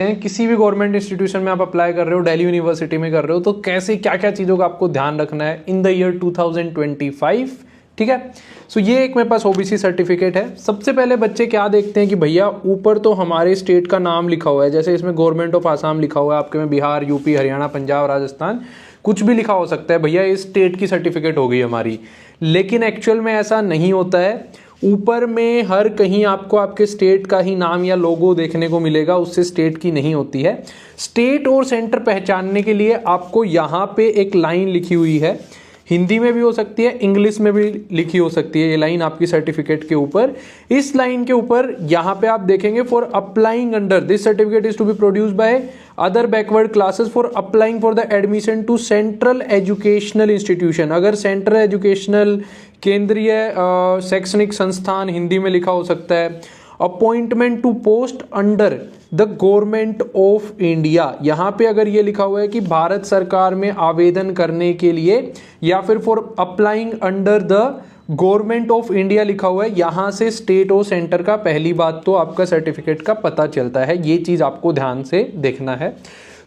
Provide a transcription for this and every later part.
किसी भी government institution में आप अप्लाई कर रहे हो, दिल्ली यूनिवर्सिटी में कर रहे हो, तो कैसे क्या क्या चीज़ों का आपको ध्यान रखना है इन द ईयर 2025। ठीक है, सो ये एक मेरे पास ओबीसी सर्टिफिकेट है। सबसे पहले बच्चे क्या देखते हैं कि भैया ऊपर तो हमारे स्टेट का नाम लिखा हुआ है, जैसे इसमें गवर्नमेंट ऑफ आसाम लिखा हुआ है, आपके में बिहार, यूपी, हरियाणा, पंजाब, राजस्थान, कुछ भी लिखा हो सकता है, भैया इस स्टेट की सर्टिफिकेट हो गई हमारी। लेकिन एक्चुअल में ऐसा नहीं होता है। ऊपर में हर कहीं आपको आपके स्टेट का ही नाम या लोगो देखने को मिलेगा, उससे स्टेट की नहीं होती है। स्टेट और सेंटर पहचानने के लिए आपको यहाँ पे एक लाइन लिखी हुई है, हिंदी में भी हो सकती है, इंग्लिश में भी लिखी हो सकती है ये लाइन आपकी सर्टिफिकेट के ऊपर। इस लाइन के ऊपर यहाँ पे आप देखेंगे, for applying under this certificate is to be produced by other backward classes for applying for the admission to central educational institution. अगर सेंट्रल एजुकेशनल, केंद्रीय शैक्षणिक संस्थान हिंदी में लिखा हो सकता है। Appointment to post under the government of India, यहाँ पे अगर ये लिखा हुआ है कि भारत सरकार में आवेदन करने के लिए, या फिर for applying under the government of India लिखा हुआ है, यहाँ से स्टेट और सेंटर का पहली बात तो आपका सर्टिफिकेट का पता चलता है। ये चीज़ आपको ध्यान से देखना है।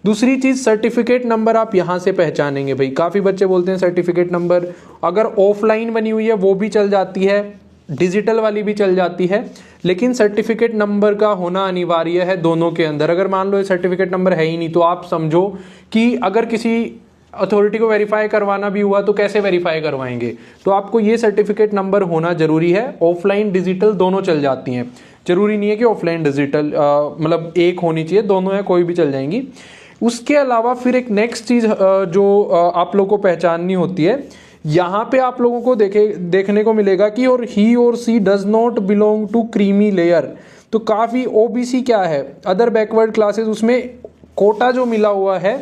दूसरी चीज़, सर्टिफिकेट नंबर आप यहाँ से पहचानेंगे। भाई काफ़ी बच्चे बोलते हैं सर्टिफिकेट नंबर अगर ऑफलाइन बनी हुई है वो भी चल जाती है, डिजिटल वाली भी चल जाती है, लेकिन सर्टिफिकेट नंबर का होना अनिवार्य है दोनों के अंदर। अगर मान लो ये सर्टिफिकेट नंबर है ही नहीं, तो आप समझो कि अगर किसी अथॉरिटी को वेरीफाई करवाना भी हुआ तो कैसे वेरीफाई करवाएंगे। तो आपको ये सर्टिफिकेट नंबर होना जरूरी है। ऑफलाइन डिजिटल दोनों चल जाती हैं, जरूरी नहीं है कि ऑफलाइन डिजिटल मतलब एक होनी चाहिए, दोनों है कोई भी चल जाएंगी। उसके अलावा फिर एक नेक्स्ट चीज़ जो आप लोगों को पहचाननी होती है, यहाँ पे आप लोगों को देखने को मिलेगा कि और ही और C does not belong to creamy layer. तो काफ़ी ओबीसी क्या है, अदर बैकवर्ड क्लासेस, उसमें कोटा जो मिला हुआ है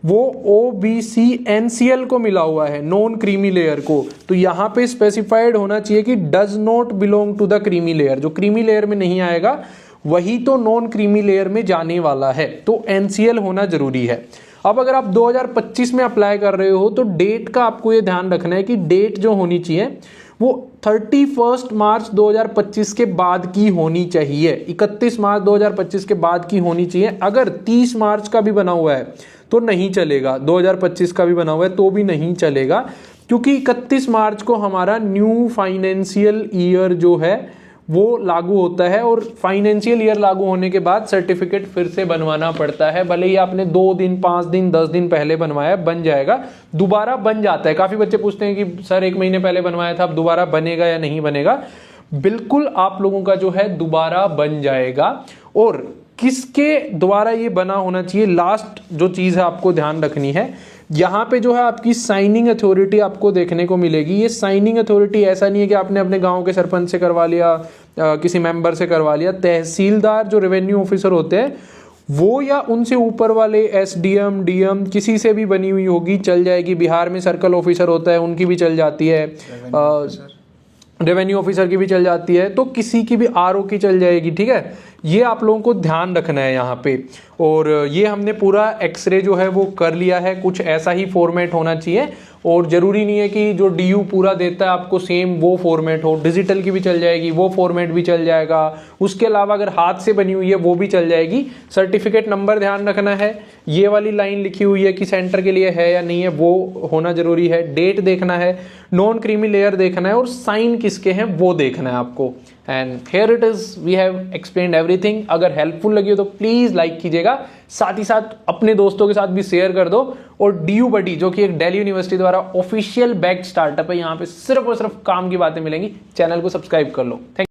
वो ओबीसी एनसीएल को मिला हुआ है, नॉन क्रीमी लेयर को। तो यहाँ पे स्पेसिफाइड होना चाहिए कि does not belong to the creamy layer. जो क्रीमी लेयर में नहीं आएगा वही तो नॉन क्रीमी लेयर में जाने वाला है, तो एनसीएल होना जरूरी है। अब अगर आप 2025 में अप्लाई कर रहे हो तो डेट का आपको ये ध्यान रखना है कि डेट जो होनी चाहिए वो 31 मार्च 2025 के बाद की होनी चाहिए, 31 मार्च 2025 के बाद की होनी चाहिए। अगर 30 मार्च का भी बना हुआ है तो नहीं चलेगा, 2025 का भी बना हुआ है तो भी नहीं चलेगा, क्योंकि 31 मार्च को हमारा न्यू फाइनेंशियल ईयर जो है वो लागू होता है, और फाइनेंशियल ईयर लागू होने के बाद सर्टिफिकेट फिर से बनवाना पड़ता है। भले ही आपने 2 दिन, 5 दिन, 10 दिन पहले बनवाया, बन जाएगा, दोबारा बन जाता है। काफ़ी बच्चे पूछते हैं कि सर 1 महीने पहले बनवाया था, अब दोबारा बनेगा या नहीं बनेगा। बिल्कुल आप लोगों का जो है दोबारा बन जाएगा। और किसके द्वारा ये बना होना चाहिए, लास्ट जो चीज़ है आपको ध्यान रखनी है, यहाँ पे जो है आपकी साइनिंग अथॉरिटी आपको देखने को मिलेगी। ये साइनिंग अथॉरिटी ऐसा नहीं है कि आपने अपने गांव के सरपंच से करवा लिया, किसी मेंबर से करवा लिया। तहसीलदार जो रेवेन्यू ऑफिसर होते हैं वो या उनसे ऊपर वाले एसडीएम, डीएम, किसी से भी बनी हुई होगी, चल जाएगी। बिहार में सर्कल ऑफिसर होता है, उनकी भी चल जाती है, रेवेन्यू ऑफिसर की भी चल जाती है, तो किसी की भी आरओ की चल जाएगी। ठीक है, ये आप लोगों को ध्यान रखना है यहाँ पे। और ये हमने पूरा एक्सरे जो है वो कर लिया है, कुछ ऐसा ही फॉर्मेट होना चाहिए, और ज़रूरी नहीं है कि जो डीयू पूरा देता है आपको सेम वो फॉर्मेट हो, डिजिटल की भी चल जाएगी, वो फॉर्मेट भी चल जाएगा। उसके अलावा अगर हाथ से बनी हुई है वो भी चल जाएगी। सर्टिफिकेट नंबर ध्यान रखना है, ये वाली लाइन लिखी हुई है कि सेंटर के लिए है या नहीं है वो होना जरूरी है। डेट देखना है, नॉन क्रीमी लेयर देखना है, और साइन किसके हैं वो देखना है आपको। And here it is, we have explained everything. अगर हेल्पफुल लगी हो तो प्लीज लाइक कीजिएगा, साथ ही साथ अपने दोस्तों के साथ भी शेयर कर दो। और डीयू बडी जो कि एक दिल्ली यूनिवर्सिटी द्वारा ऑफिशियल बैक्ड स्टार्टअप है, यहाँ पे सिर्फ और सिर्फ काम की बातें मिलेंगी। चैनल को सब्सक्राइब कर लो। थैंक